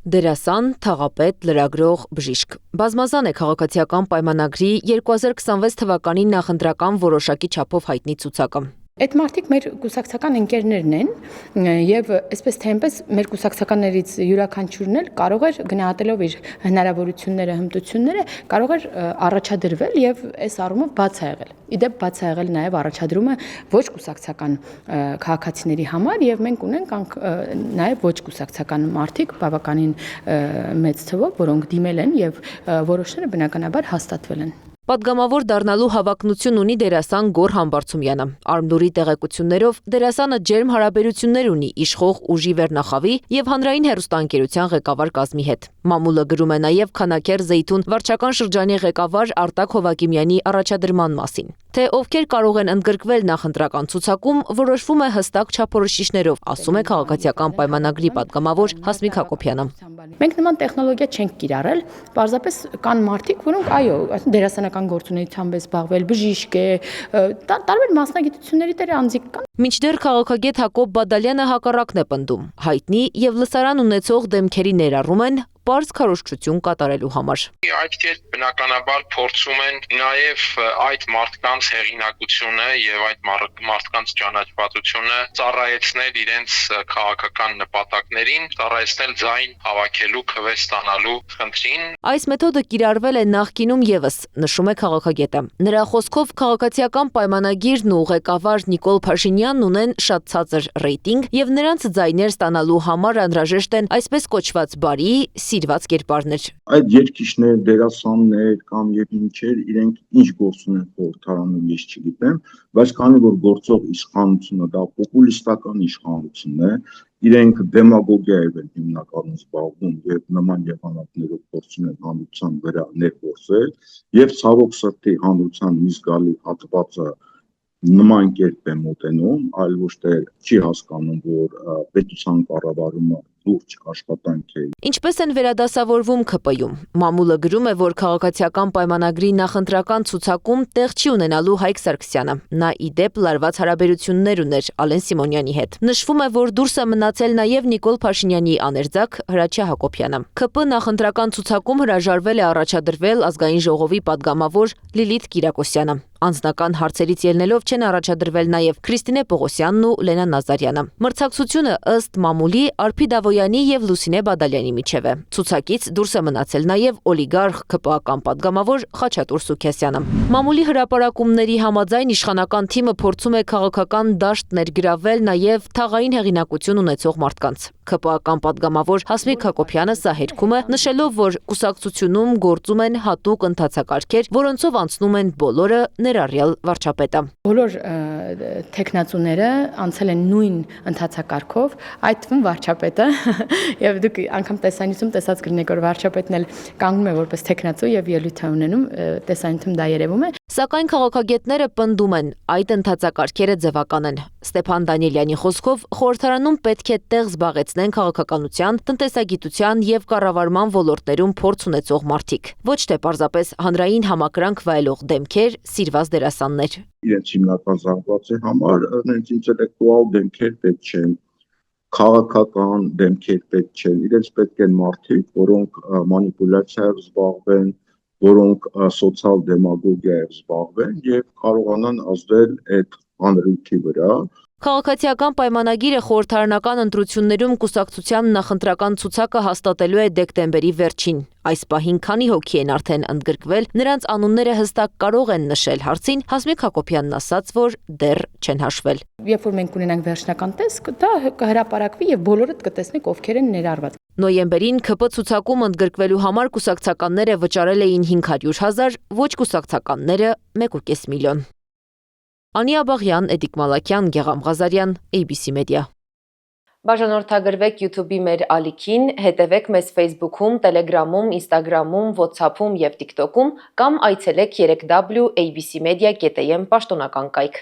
Դերասան, թաղապետ, լրագրող, բժիշկ։ Բազմազան է քաղաքացիական պայմանագրի 2026 թվականին նախընտրական որոշակի չափով հայտնի ցուցակը։ Այդ մարդիկ մեր կուսակցական ընկերներն են եւ այսպես թե այնպես մեր կուսակցականներից յուրաքանչյուրն էլ կարող էր գնահատելով իր հնարավորությունները, հմտությունները, կարող էր առաջադրվել եւ այս առումով բաց է եղել։ Իդեպ բաց է եղել նաեւ առաջադրումը ոչ կուսակցական քաղաքացիների համար եւ մենք ունենք նաեւ ոչ կուսակցական մարդիկ բավականին մեծ թվով, որոնք դիմել են եւ որոշները բնականաբար հաստատվել են։ Պատգամավոր դառնալու հավակնություն ունի դերասան Գոռ Համբարձումյանը։ Արմդուրի տեղեկություններով դերասանը ջերմ հարաբերություններ ունի իշխող ուժի վերնախավի եւ հանրային հեռուստաընկերության ղեկավար կազմի հետ։ Մամուլը գրում է նաեւ Քանաքեռ Զեյթուն վարչական շրջանի ղեկավար Արտակ Հովակիմյանի առաջադրման մասին։ Թե ովքեր կարող են ընդգրկվել նախընտրական ցուցակում, որոշվում է հստակ չափորոշիչներով, ասում է քաղաքացիական պայմանագրի պատգամավոր Հասմիկ Հակոբյանը։ Մենք նման տեխնոլոգիա չենք կիրառել, պարզապես կան մարդիկ, որոնք այո, դերասանական գործունեությամբ է զբաղվել, բժիշկ է, տարբեր մասնագիտությունների տեր անձիկ կան։ Մինչդեռ քաղաքագետ Հակոբ Բադալյանը հակառակն է պնդում։ Հայտնի եւ լսարան ունեցող դեմքերի ներառում են պարզ քարոզչություն կատարելու համար։ Այդ կերպ բնականաբար փորձում են նաև այդ մարդկանց հեղինակությունը եւ այդ մարդկանց ճանաչվածությունը ծառայեցնել իրենց քաղաքական նպատակներին, ծառայեցնել ձայն հավաքելու, քվե ստանալու խնդրին։ Այս մեթոդը կիրառվել է նախկինում եւս, նշում է քաղաքագետը։ Նրա խոսքով քաղաքացիական պայմանագիրն ու ղեկավար Նիկոլ Փաշինյանն ունեն շատ ցածր ռեյտինգ եւ նրանց ձայներ ստանալու համար անհրաժեշտ են այսպես կոչված բարի սիրված կերպարներ։ Այդ երկիշներ, դերասաններ կամ եւ ինչեր իրենք ինչ գործ ունեն խորհրդարանում ես չգիտեմ, բայց քանի որ գործող իշխանությունը դա պոպուլիստական իշխանություն է, իրենք դեմագոգիայով են հիմնականում զբաղվում եւ նման եղանակներով փորձում են հանրության վրա ներգործել եւ ցավոք սրտի հանրության մի զգալի հատվածը նման կերպ է մոտենում, այլ ոչ թե չի հասկանում, որ պետության կառավարումը լուրջ աշխատանք է։ Ինչպես են վերադասավորվում ՔՊ-ում։ Մամուլը գրում է, որ քաղաքացիական պայմանագրի նախընտրական ցուցակում տեղ չի ունենալու Հայկ Սարգսյանը։ Նա իդեպ լարված հարաբերություններ ուներ Ալեն Սիմոնյանի հետ։ Նշվում է, որ դուրս է մնացել նաև Նիկոլ Փաշինյանի աներձակ Հրաչյա Հակոբյանը։ ՔՊ նախընտրական ցուցակում հրաժարվել է առաջադրվել ազգային ժողովի պատգամավոր Լիլիթ Կիրակոսյանը։ Անձնական հարցերից ելնելով չեն առաջադրվել նաև Քրիստինե Պողոսյանն ու Լենա Նազարյանը։ Մրցակցությունը ըստ մամուլի Արփի Դավոյանի եւ Լուսինե Բադալյանի միջև է։ Ցուցակից դուրս է մնացել նաև օլիգարխ ԿՊԱ-ական պատգամավոր Խաչատուր Սուքեսյանը։ Մամուլի հրապարակումների համաձայն իշխանական թիմը փորձում է քաղաքական դաշտ ներգրավել նաև թաղային հեղինակություն ունեցող մարդկանց։ ԿՊԱ-ական պատգամավոր Հասմիկ Հակոբյանը սա հերքում է, նշելով, որ կուսակցությունում գործում են հատուկ ընթացակարգեր, որոնցով անցնում են բոլորը, ներառյալ վարչապետը։ Բոլոր տեխնացուները անցել են նույն ընթացակարգով, այդ թվում վարչապետը, եւ դուք անգամ տեսանյութում տեսած կլինեք, որ վարչապետն էլ կանգնում է որպես տեխնացու եւ ելույթ է ունենում, տեսանյութում դա երևում է։ Սակայն քաղաքագետները պնդում են, այդ ընթացակարգերը ձևական են։ Ստեփան Դանիելյանի խոսքով խորհրդարանում պետք է տեղ զբաղեցնեն քաղաքականության, տնտեսագիտության եւ կառավարման ոլորտներում փորձ ունեցող մարդիկ, ոչ թե պարզապես հանրային համակրանք վայելող դեմքեր, սիրված դերասաններ։ Իրենց հիմնական զանգվածի համար նրանց ինտելեկտուալ դեմքեր պետք չեն, քաղաքական դեմքեր պետք չեն, իրենց պետք են մարդիկ, որոնք մանիպուլյացիայով զբաղվեն, որոնք սոցիալ դեմագոգիայով զբաղվեն եւ կարողանան ազդել այդ հանրույթի վրա։ Քաղաքացիական պայմանագիրը խորհրդարանական ընտրություններում կուսակցության նախընտրական ցուցակը հաստատելու է դեկտեմբերի վերջին։ Այս պահին քանի հոգի են արդեն ընդգրկվել, նրանց անունները հստակ կարող են նշել հարցին, Հասմիկ Հակոբյանն ասաց, որ դեռ չեն հաշվել։ Երբ որ մենք ունենանք վերջնական տեսք, դա կհրապարակվի եւ բոլորդ կտեսնեք ովքեր են ներառված։ Նոյեմբերին ՔՊ ցուցակում ընդգրկվելու համար կուսակցականները վճարել էին 500,000, ոչ կուսակցականները 1.5 միլիոն։ Անի Աբաղյան, Էդիկ Մալաքյան, Գեղամ Ղազարյան, ABC Media։ Բաժանորդագրվեք YouTube-ի մեր ալիքին, հետևեք մեզ Facebook-ում, Telegram-ում, Instagram-ում, WhatsApp-ում եւ TikTok-ում կամ այցելեք 3w abcmedia.am պաշտոնական կայք։